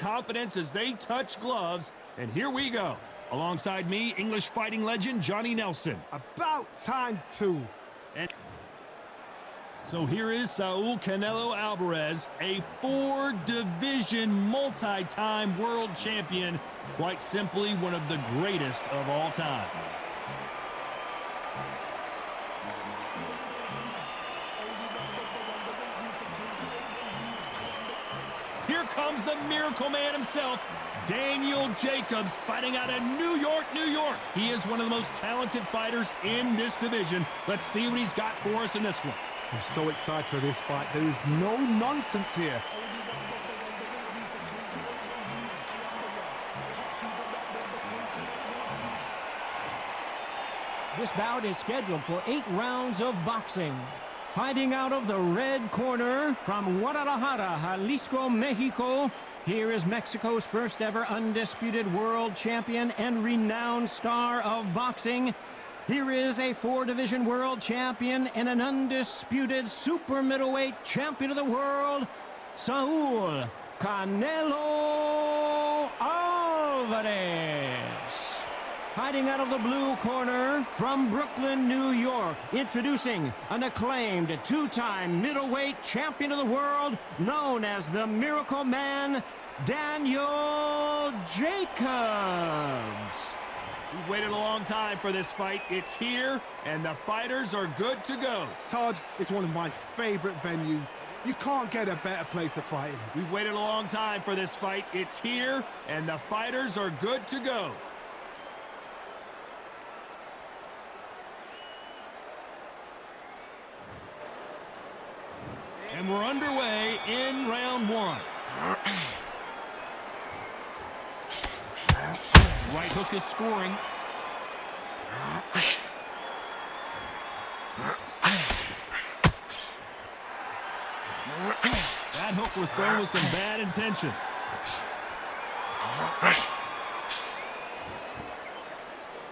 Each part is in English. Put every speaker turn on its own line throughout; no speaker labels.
confidence as they touch gloves. And here we go. Alongside me, English fighting legend Johnny Nelson.
About time, too.
And so here is Saul Canelo Alvarez, a 4-division multi-time world champion. Quite simply, one of the greatest of all time. Here comes the Miracle Man himself, Daniel Jacobs, fighting out of New York, New York. He is one of the most talented fighters in this division. Let's see what he's got for us in this one.
I'm so excited for this fight. There is no nonsense here.
This bout is scheduled for 8 rounds of boxing. Fighting out of the red corner from Guadalajara, Jalisco, Mexico, here is Mexico's first ever undisputed world champion and renowned star of boxing. Here is a 4-division world champion and an undisputed super middleweight champion of the world, Saul Canelo Alvarez. Fighting out of the blue corner from Brooklyn, New York, introducing an acclaimed 2-time middleweight champion of the world known as the Miracle Man, Daniel Jacobs.
We've waited a long time for this fight. It's here, and the fighters are good to go.
Todd, it's one of my favorite venues. You can't get a better place to fight in.
We've waited a long time for this fight. It's here, and the fighters are good to go. And we're underway in round 1. Right hook is scoring. That hook was thrown with some bad intentions.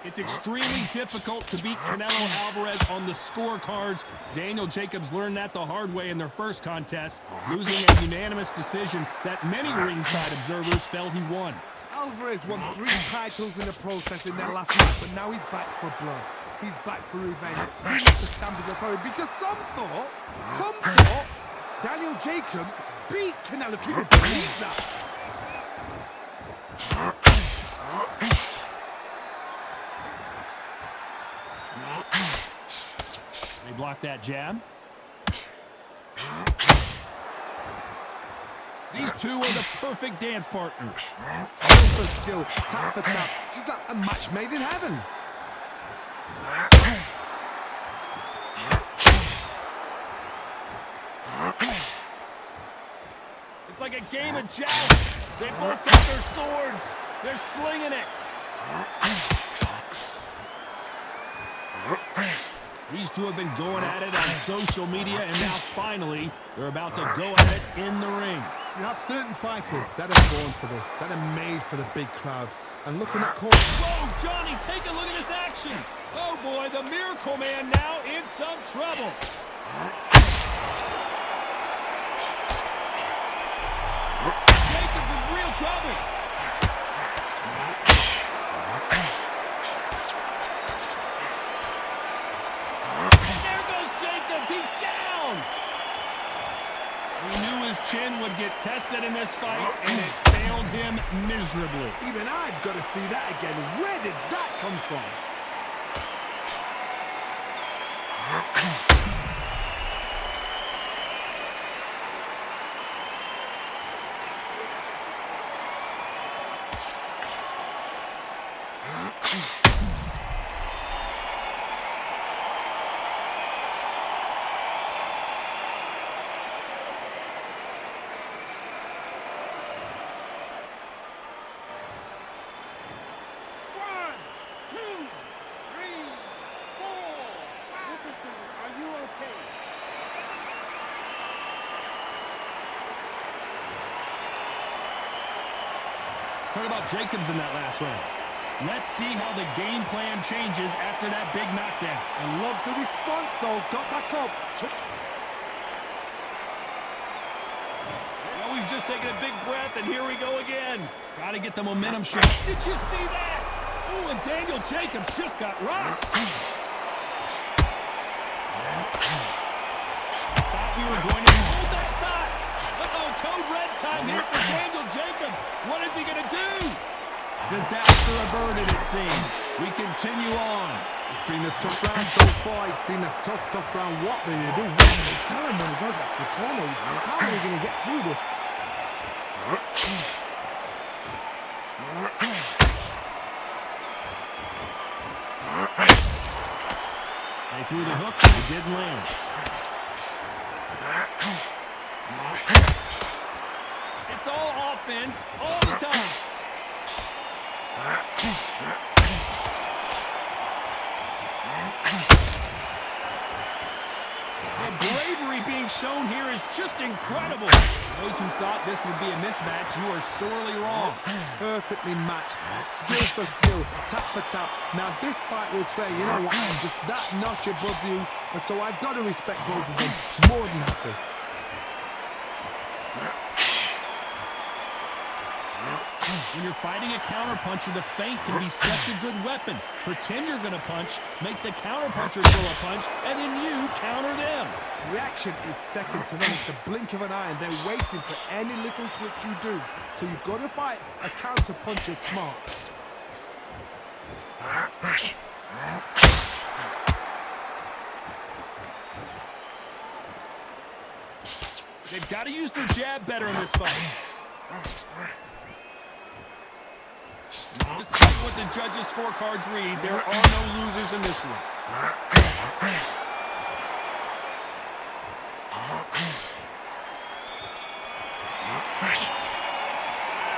It's extremely difficult to beat Canelo Alvarez on the scorecards. Daniel Jacobs learned that the hard way in their first contest, losing a unanimous decision that many ringside observers felt he won.
Alvarez won 3 titles in the process in their last fight, but now he's back for blood. He's back for revenge. He wants to stamp his authority because some thought Daniel Jacobs beat Canelo. Can you believe that?
They block that jab. These two are the perfect dance partners.
Skill for skill, tap for tap. She's like a match made in heaven.
It's like a game of joust. They both got their swords. They're slinging it. These two have been going at it on social media, and now finally, they're about to go at it in the ring.
You have certain fighters that are born for this, that are made for the big crowd. And looking at Cole.
Whoa, Johnny, take a look at this action. Oh boy, the Miracle Man now in some trouble. Jacobs in real trouble. There goes Jacobs, he's down. He knew his chin would get tested in this fight, and it failed him miserably.
Even I've got to see that again. Where did that come from?
Talk about Jacobs in that last round. Let's see how the game plan changes after that big knockdown.
I love the response, though. Got back up.
Well, we've just taken a big breath, and here we go again. again. Got to get the momentum shift. Did you see that? Oh, and Daniel Jacobs just got rocked. Thought we were going to hold that thought. Uh-oh, code red time here for Daniel Jacobs. What is he going to do? Disaster averted, it seems. We continue on.
It's been a tough round so far. It's been a tough round. What do you do? What do they tell him when he goes back to the corner? How are they going to get through this?
They threw the hook, but it didn't land. It's all offense, all the time. The bravery being shown here is just incredible. Those who thought this would be a mismatch, you are sorely wrong.
Perfectly matched, skill for skill, tap for tap. Now this fight will say, you know what, I'm just that notch above you, and so I've got to respect both of them. More than happy.
When you're fighting a counterpuncher, the feint can be such a good weapon. Pretend you're going to punch, make the counterpuncher throw a punch, and then you counter them.
Reaction is second to none. It's the blink of an eye, and they're waiting for any little twitch you do. So you've got to fight a counterpuncher smart.
They've got to use their jab better in this fight. Despite what the judges' scorecards read, there are no losers in this one.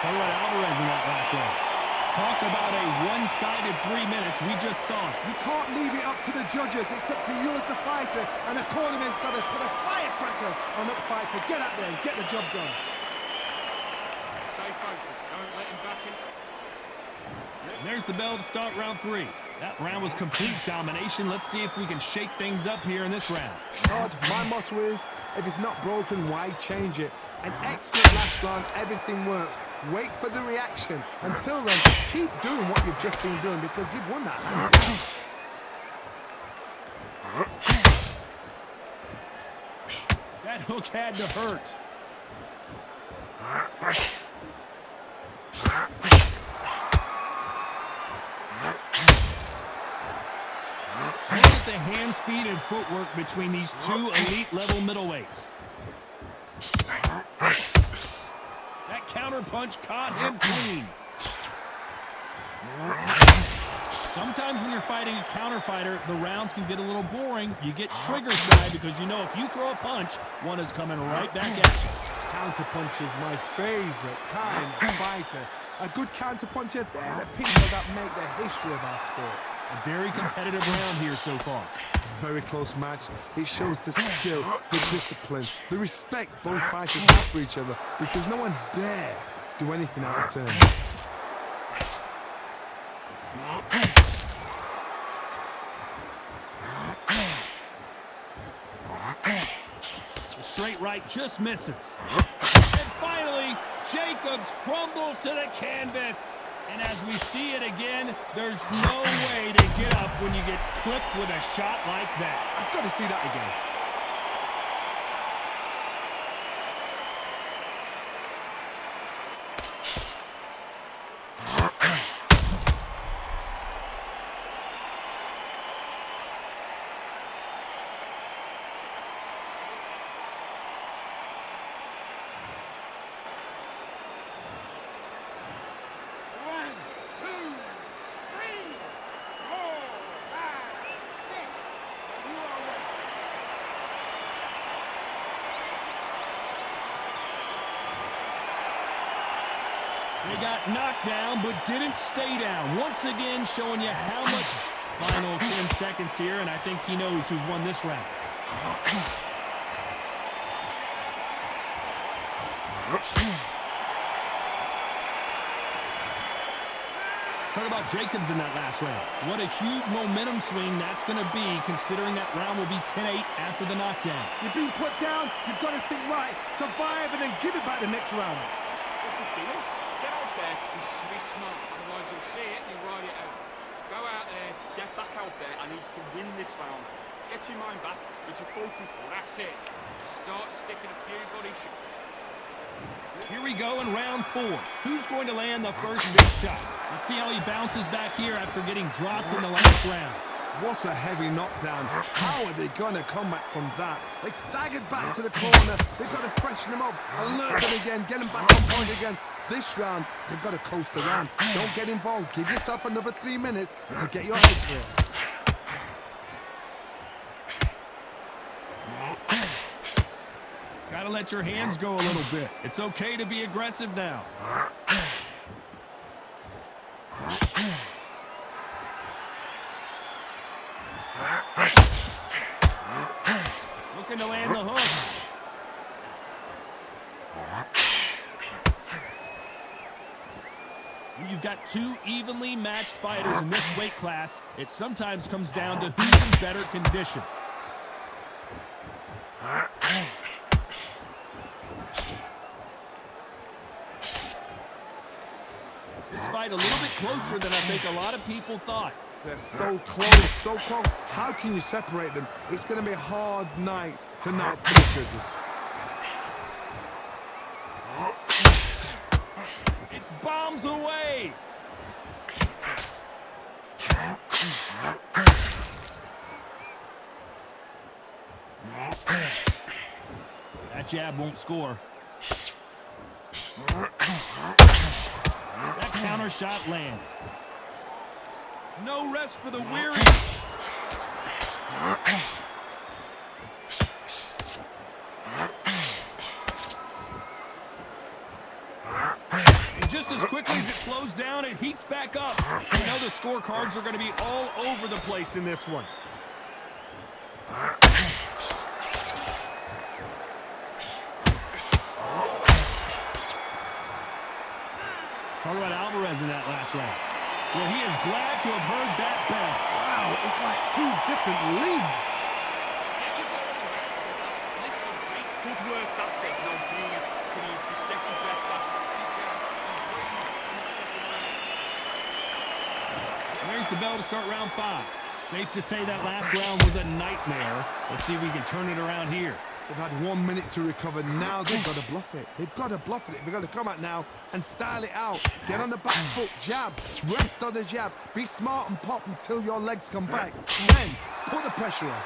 Talk about Alvarez in that last round. Talk about a one-sided 3 minutes. We just saw it.
You can't leave it up to the judges. It's up to you as the fighter, and the cornerman's got to put a firecracker on that fighter. Get out there and get the job done.
Stay focused. Don't let him back in.
And there's the bell to start round 3. That round was complete domination. Let's see if we can shake things up here in this round.
God, my motto is, if it's not broken, why change it? An excellent last round, everything works. Wait for the reaction. Until then, keep doing what you've just been doing because you've won that hands down.
That hook had to hurt. Look at the hand speed and footwork between these two elite-level middleweights. That counterpunch caught him clean. Sometimes when you're fighting a counter fighter, the rounds can get a little boring. You get trigger shy because you know if you throw a punch, one is coming right back at you.
Counterpunch is my favorite kind of fighter. A good counterpuncher, they're the people that make the history of our sport.
A very competitive round here so far.
Very close match. It shows the skill, the discipline, the respect both fighters have for each other because no one dare do anything out of turn.
The straight right just misses. And finally, Jacobs crumbles to the canvas. And as we see it again, there's no way to get up when you get clipped with a shot like that.
I've got to see that again.
They got knocked down, but didn't stay down. Once again, showing you how much. Final 10 seconds here, and I think he knows who's won this round. Talk about Jacobs in that last round. What a huge momentum swing that's going to be, considering that round will be 10-8 after the knockdown.
You've been put down, you've got to think right, survive, and then give it back the next round.
What's it doing? Get out Get your mind back. Get your focus. That's it. Just start sticking a few body shots.
Here we go in round 4. Who's going to land the first big shot? Let's see how he bounces back here after getting dropped in the last round.
What a heavy knockdown. How are they going to come back from that? They staggered back to the corner. They've got to freshen them up, alert them again, get them back on point again. This round, they've got to coast around. Don't get involved. Give yourself another 3 minutes to get your head clear.
Gotta let your hands go a little bit. It's okay to be aggressive now. Looking to land the hook. When you've got 2 evenly matched fighters in this weight class, it sometimes comes down to who's in better condition. This fight a little bit closer than I think a lot of people thought.
They're so close, so close. How can you separate them? It's going to be a hard night tonight for the judges.
It's bombs away. That jab won't score. That counter shot lands. No rest for the weary. And just as quickly as it slows down, it heats back up. You know the scorecards are going to be all over the place in this one. Talk about Alvarez in that last round. Well, he is glad to have heard that bell.
Wow, it's like 2 different leagues.
Good work, that's it. No, breathe. Just get your breath back.
There's the bell to start round 5. Safe to say that last round was a nightmare. Let's see if we can turn it around here.
They've had 1 minute to recover. Now they've got to bluff it. They've got to bluff it. They've got to come out now and style it out. Get on the back foot, jab, rest on the jab. Be smart and pop until your legs come back. Then put the pressure on.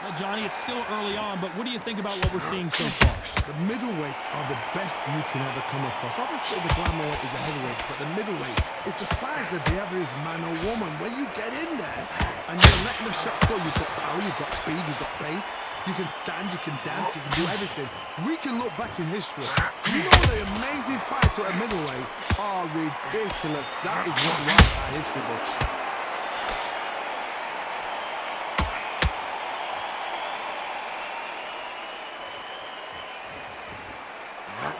Well, Johnny, it's still early on, but what do you think about what we're seeing so far?
The middleweights are the best you can ever come across. Obviously, the glamour is a heavyweight, but the middleweight is the size of the average man or woman. When you get in there and you're letting the shots go, you've got power, you've got speed, you've got pace. You can stand, you can dance, you can do everything. We can look back in history. You know the amazing fights at a middleweight are ridiculous. That is what writes our history books.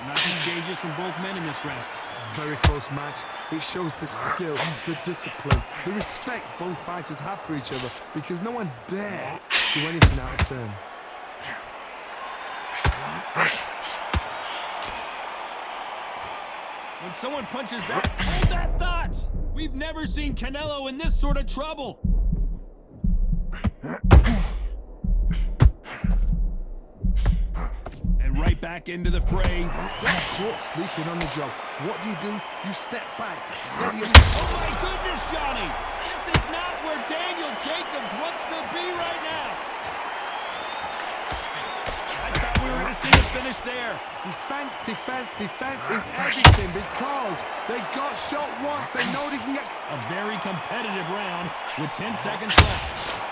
Nothing changes from both men in this round.
Very close match. It shows the skill, the discipline, the respect both fighters have for each other because no one dare do anything out of turn.
When someone punches that, hold that thought! We've never seen Canelo in this sort of trouble. And right back into the fray.
That's caught sleeping on the job. What do? You step back, steady your...
Oh my goodness, Johnny! This is not where Daniel Jacobs wants to be right now. I thought we were going to see the finish there.
Defense is everything because they got shot once. They know they can get...
A very competitive round with 10 seconds left.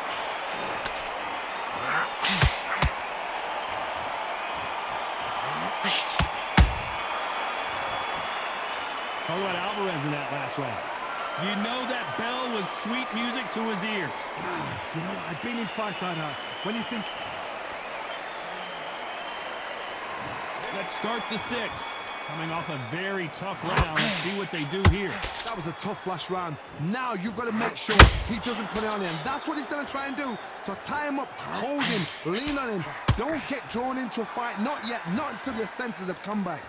Talk about Alvarez in that last round. You know that bell was sweet music to his ears.
You know, I've been in fights like that. When you think...
Let's start the 6th. Coming off a very tough round. Let's see what they do here.
That was a tough last round. Now you've got to make sure he doesn't put it on him. That's what he's going to try and do. So tie him up, hold him, lean on him. Don't get drawn into a fight. Not yet. Not until your senses have come back.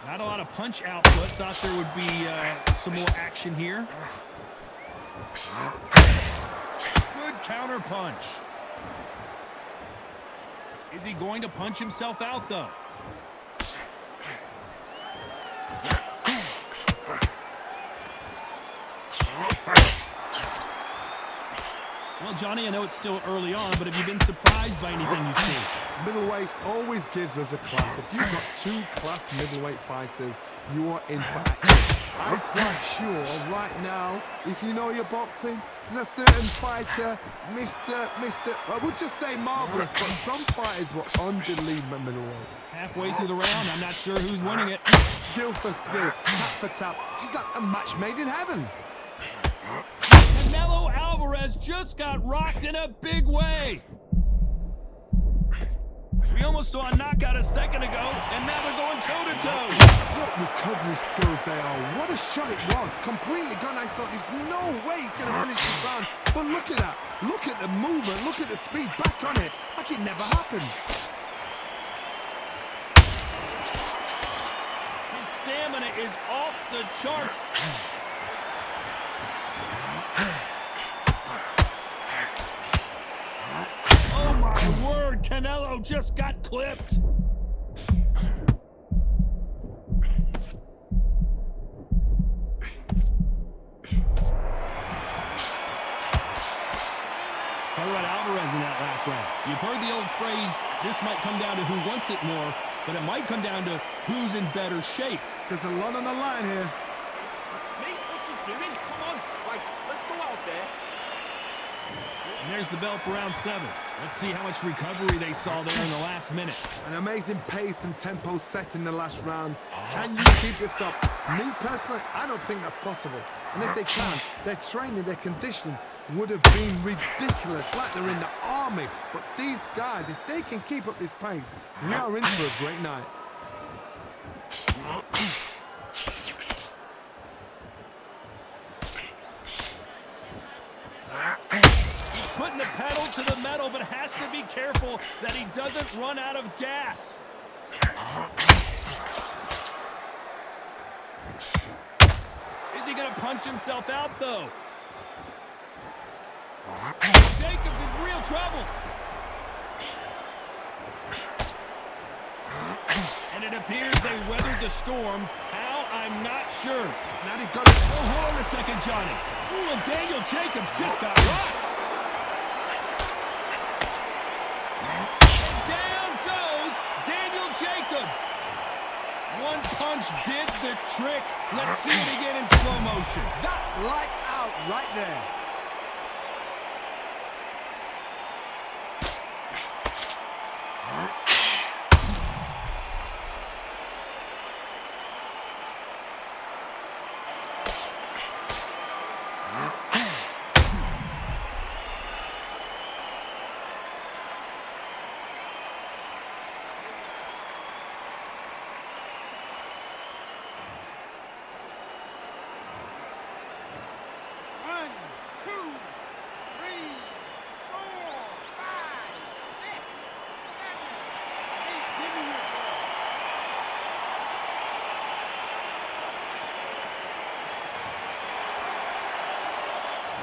Not a lot of punch output. Thought there would be some more action here. Good counter punch. Is he going to punch himself out, though? Well, Johnny, I know it's still early on, but have you been surprised by anything you see?
Middleweight always gives us a class. If you've got two class middleweight fighters, you are in for action. I'm quite sure right now, if you know your boxing, there's a certain fighter, I would just say marvelous, but some fighters were unbelievable middleweight.
Halfway through the round, I'm not sure who's winning it.
Skill for skill, tap for tap. She's like a match made in heaven.
Canelo Alvarez just got rocked in a big way. We almost saw a knockout a second ago, and now they're going toe-to-toe.
What recovery skills they are. What a shot it was. Completely gone. I thought there's no way he's going to finish this round. But look at that. Look at the movement. Look at the speed. Back on it. Like it never happened.
His stamina is off the charts. Oh my word, Canelo just got clipped. Talk about Alvarez in that last round. You've heard the old phrase, this might come down to who wants it more, but it might come down to who's in better shape.
There's a lot on the line here.
Mace, what's he doing? Come on. Right, let's go out there.
And there's the bell for round 7. Let's see how much recovery they saw there in the last minute.
An amazing pace and tempo set in the last round. Can you keep this up? Me personally, I don't think that's possible. And if they can, their training, their conditioning would have been ridiculous, like they're in the army. But these guys, if they can keep up this pace, we are in for a great night.
Putting the pedal to the metal, but has to be careful that he doesn't run out of gas. Is he going to punch himself out, though? Jacobs in real trouble. And it appears they weathered the storm. How? I'm not sure.
Now they've got it.
Oh, hold on a second, Johnny. Ooh, and Daniel Jacobs just got rocked. Down goes Daniel Jacobs. One punch did the trick. Let's see it again in slow motion.
That's lights out right there.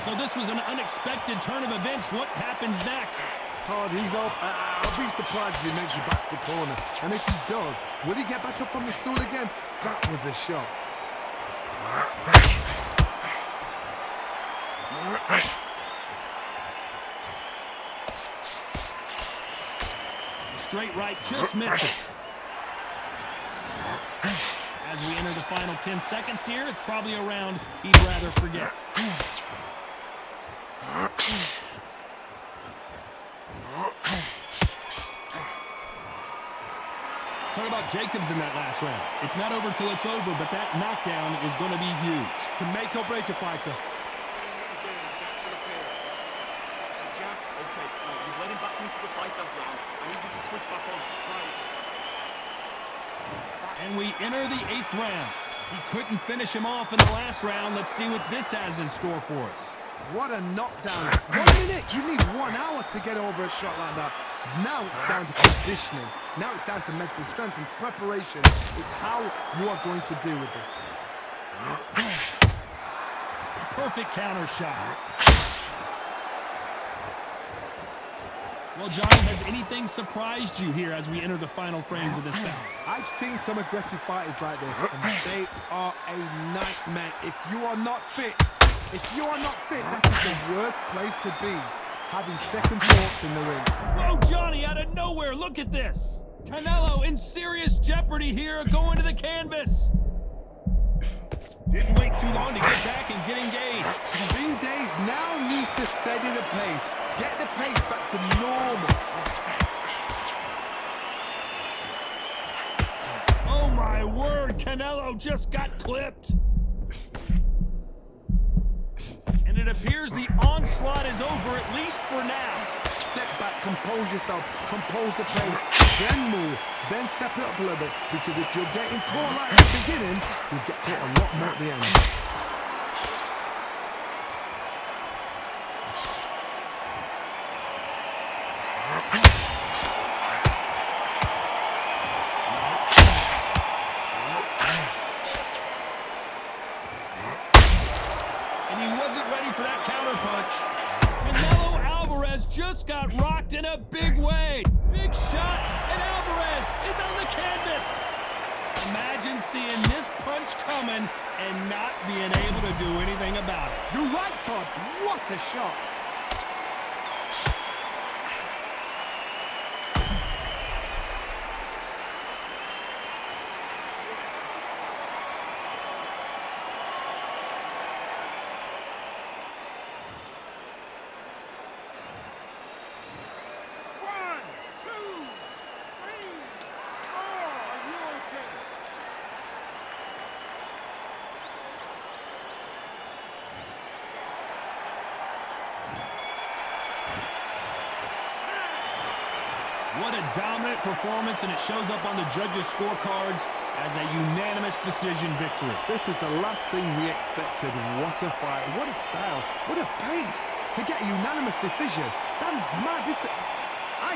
So this was an unexpected turn of events. What happens next?
Hard, he's up. I'll be surprised if he makes it back to the corner. And if he does, will he get back up from the stool again? That was a shot.
Straight right, just misses. As we enter the final 10 seconds here, it's probably a round he'd rather forget. Talk about Jacobs in that last round. It's not over till it's over, but that knockdown is going to be huge.
Can make or break a fighter.
Jab. Okay, you've let him back into the fight that round. I need you to switch back on. Right.
And we enter the 8th round. He couldn't finish him off in the last round. Let's see what this has in store for us.
What a knockdown. 1 minute. You need 1 hour to get over a shot like that. Now it's down to conditioning. Now it's down to mental strength and preparation. It's how you are going to deal with this.
Perfect counter shot. Well, Johnny, has anything surprised you here as we enter the final frames of this bout?
I've seen some aggressive fighters like this, and they are a nightmare. If you are not fit, that is the worst place to be, having second thoughts in the ring.
Oh, Johnny, out of nowhere, look at this. Canelo in serious jeopardy here, going to the canvas. Didn't wait too long to get back and get engaged.
Ring Days now needs to steady the pace. Get the pace back to normal.
Oh my word, Canelo just got clipped. And it appears the onslaught is over, at least for now.
Step back, compose yourself, compose the pace, then move, then step it up a little bit. Because if you're getting caught like at the beginning, you get caught a lot more at the end.
Just got rocked in a big way. Big shot, and Alvarez is on the canvas. Imagine seeing this punch coming and not being able to do anything about it.
You're right, Todd. What a shot.
What a dominant performance, and it shows up on the judges' scorecards as a unanimous decision victory.
This is the last thing we expected. What a fight, what a style, what a pace to get a unanimous decision. That is mad.